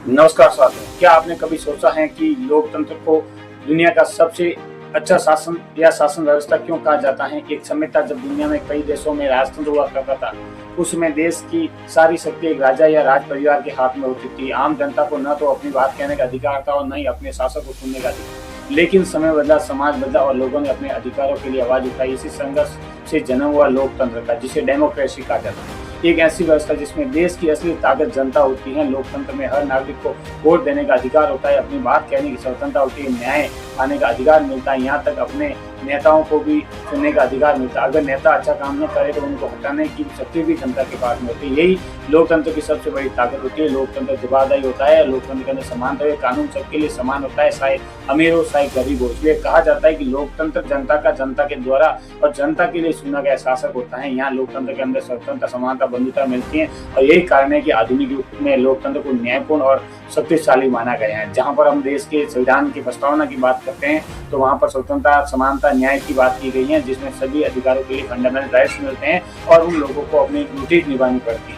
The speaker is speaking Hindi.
नमस्कार साथियों, क्या आपने कभी सोचा है कि लोकतंत्र को दुनिया का सबसे अच्छा शासन या शासन व्यवस्था क्यों कहा जाता है? एक समय था जब दुनिया में कई देशों में राजतंत्र हुआ करता था। उस समय देश की सारी शक्ति एक राजा या राज परिवार के हाथ में होती थी। आम जनता को न तो अपनी बात कहने का अधिकार था और न ही अपने शासक को सुनने का अधिकार। लेकिन समय बदला, समाज बदला और लोगों ने अपने अधिकारों के लिए आवाज उठाई। इसी संघर्ष से जन्म हुआ लोकतंत्र का, जिसे डेमोक्रेसी कहा जाता है। एक ऐसी व्यवस्था जिसमें देश की असली ताकत जनता होती है। लोकतंत्र में हर नागरिक को वोट देने का अधिकार होता है, अपनी बात कहने की स्वतंत्रता होती है, न्याय पाने का अधिकार मिलता है, यहाँ तक अपने नेताओं को भी चुनने का अधिकार मिलता है। अगर नेता अच्छा काम न करे तो उनको हटाने की शक्ति भी जनता के पास में होती है। यही लोकतंत्र की सबसे बड़ी ताकत होती है। लोकतंत्र जवाबदारी होता है। लोकतंत्र के अंदर समानता है, कानून सबके लिए समान होता है, चाहे अमीर हो चाहे गरीब हो। इसलिए कहा जाता है कि लोकतंत्र जनता का, जनता के द्वारा और जनता के लिए चुना गया शासक होता है। यहाँ लोकतंत्र के अंदर स्वतंत्रता, समानता, बंधुता मिलती है और यही कारण है कि आधुनिक युग में लोकतंत्र को न्यायपूर्ण और शक्तिशाली माना गया है। जहाँ पर हम देश के संविधान की प्रस्तावना की बात करते हैं तो वहाँ पर स्वतंत्रता, समानता, न्याय की बात की गई है, जिसमें सभी अधिकारों के लिए फंडामेंटल राइट्स मिलते हैं और उन लोगों को अपनी ड्यूटीज निभानी पड़ती है।